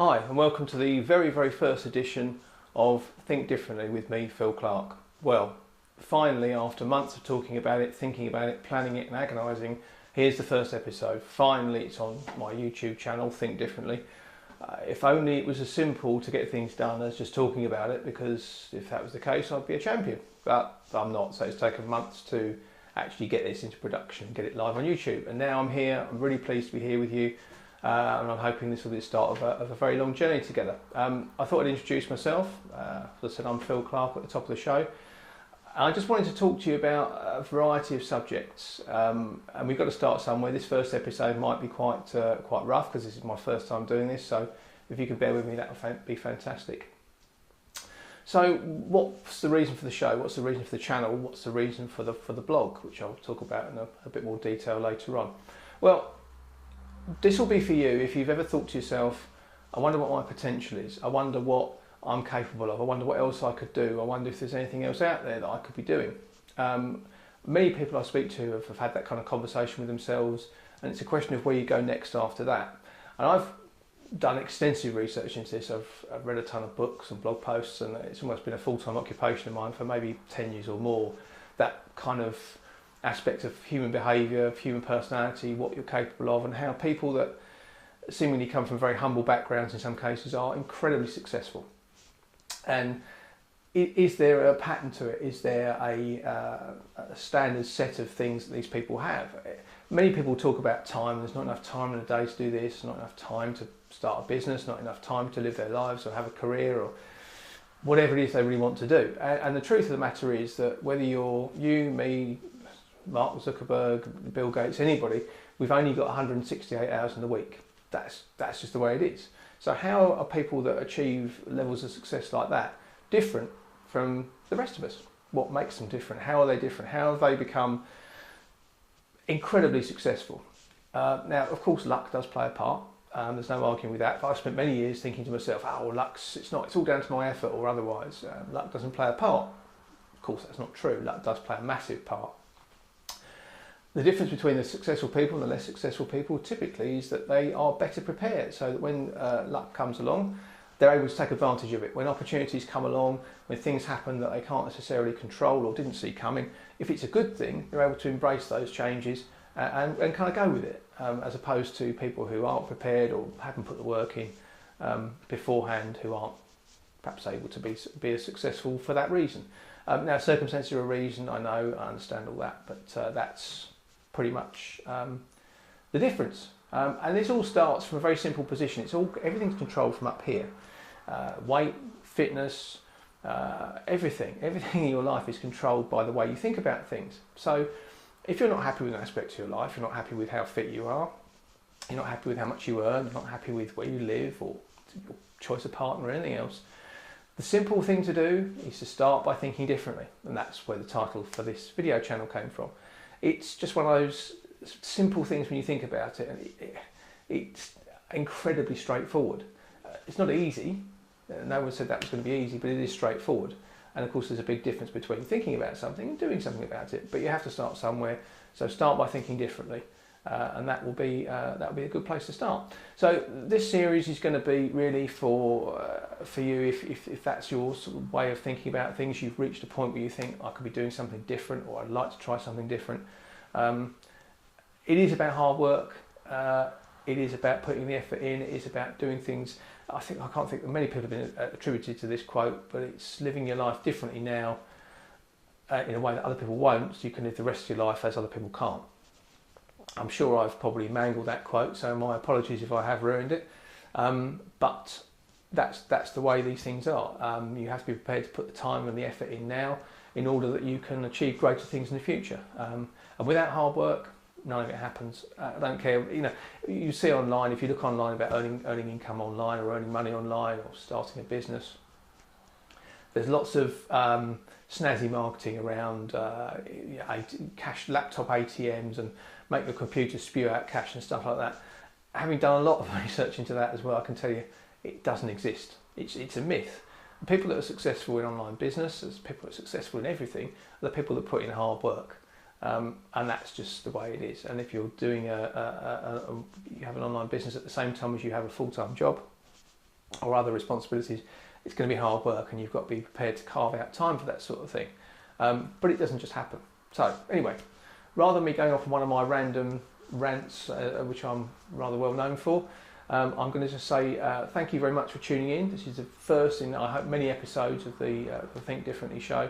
Hi, and welcome to the very first edition of Think Differently with me, Phil Clark. Well, finally, after months of talking about it, thinking about it, planning it and agonising, here's the first episode. Finally, it's on my YouTube channel, Think Differently. If only it was as simple to get things done as just talking about it, because if that was the case, I'd be a champion. But I'm not, so it's taken months to actually get this into production and get it live on YouTube. And now I'm here, I'm really pleased to be here with you. And I'm hoping this will be the start of a very long journey together. I thought I'd introduce myself. As I said, I'm Phil Clark at the top of the show. I just wanted to talk to you about a variety of subjects, and we've got to start somewhere. This first episode might be quite rough because this is my first time doing this, so if you could bear with me, that would be fantastic. So what's the reason for the show? What's the reason for the channel? What's the reason for the blog, which I'll talk about in a bit more detail later on? Well, this will be for you if you've ever thought to yourself, I wonder what my potential is, I wonder what I'm capable of, I wonder what else I could do, I wonder if there's anything else out there that I could be doing. Many people I speak to have had that kind of conversation with themselves, and it's a question of where you go next after that. And I've done extensive research into this. I've read a ton of books and blog posts, and it's almost been a full-time occupation of mine for maybe 10 years or more, that kind of aspect of human behaviour, of human personality, what you're capable of, and how people that seemingly come from very humble backgrounds in some cases are incredibly successful. And is there a pattern to it? Is there a standard set of things that these people have? Many people talk about time. There's not enough time in a day to do this, not enough time to start a business, not enough time to live their lives or have a career or whatever it is they really want to do. And the truth of the matter is that whether you're you, me, Mark Zuckerberg, Bill Gates, anybody, we've only got 168 hours in the week. That's just the way it is. So how are people that achieve levels of success like that different from the rest of us? What makes them different? How are they different? How have they become incredibly successful? Now, of course, luck does play a part. There's no arguing with that. But I've spent many years thinking to myself, oh, well, it's all down to my effort or otherwise. Luck doesn't play a part. Of course, that's not true. Luck does play a massive part. The difference between the successful people and the less successful people typically is that they are better prepared, so that when luck comes along, they're able to take advantage of it. When opportunities come along, when things happen that they can't necessarily control or didn't see coming, if it's a good thing, they're able to embrace those changes and kind of go with it, as opposed to people who aren't prepared or haven't put the work in beforehand, who aren't perhaps able to be as successful for that reason. Now, circumstances are a reason, I know, I understand all that, but that's pretty much the difference. And this all starts from a very simple position. Everything's controlled from up here. Weight, fitness, everything in your life is controlled by the way you think about things. So if you're not happy with an aspect of your life, you're not happy with how fit you are, you're not happy with how much you earn, you're not happy with where you live or your choice of partner or anything else, the simple thing to do is to start by thinking differently. And that's where the title for this video channel came from. It's just one of those simple things when you think about it, and it's incredibly straightforward. It's not easy. No one said that was going to be easy, but it is straightforward. And of course, there's a big difference between thinking about something and doing something about it. But you have to start somewhere. So start by thinking differently, and that will be a good place to start. So this series is going to be really for you if that's your sort of way of thinking about things. You've reached a point where you think I could be doing something different, or I'd like to try something different. It is about hard work. It is about putting the effort in. It is about doing things. I can't think that many people have been attributed to this quote, but it's living your life differently now in a way that other people won't, so you can live the rest of your life as other people can't. I'm sure I've probably mangled that quote, so my apologies if I have ruined it. But that's the way these things are. You have to be prepared to put the time and the effort in now in order that you can achieve greater things in the future. And without hard work, none of it happens. I don't care. You see online, if you look online about earning income online or earning money online or starting a business, there's lots of snazzy marketing around cash, laptop ATMs, and make your computer spew out cash and stuff like that. Having done a lot of research into that as well, I can tell you it doesn't exist. It's a myth. The people that are successful in online business, as people that are successful in everything, are the people that put in hard work. And that's just the way it is. And if you're doing you have an online business at the same time as you have a full-time job, or other responsibilities, it's going to be hard work, and you've got to be prepared to carve out time for that sort of thing. But it doesn't just happen. So anyway, rather than me going off on one of my random rants, which I'm rather well known for, I'm going to just say thank you very much for tuning in. This is the first in, I hope, many episodes of the Think Differently show.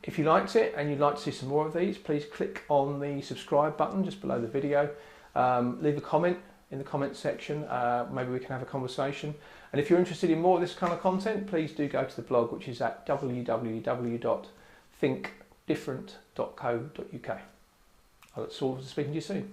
If you liked it and you'd like to see some more of these, please click on the subscribe button just below the video. Leave a comment in the comment section. Maybe we can have a conversation. And if you're interested in more of this kind of content, please do go to the blog, which is at www.thinkdifferent.co.uk. I look forward to speaking to you soon.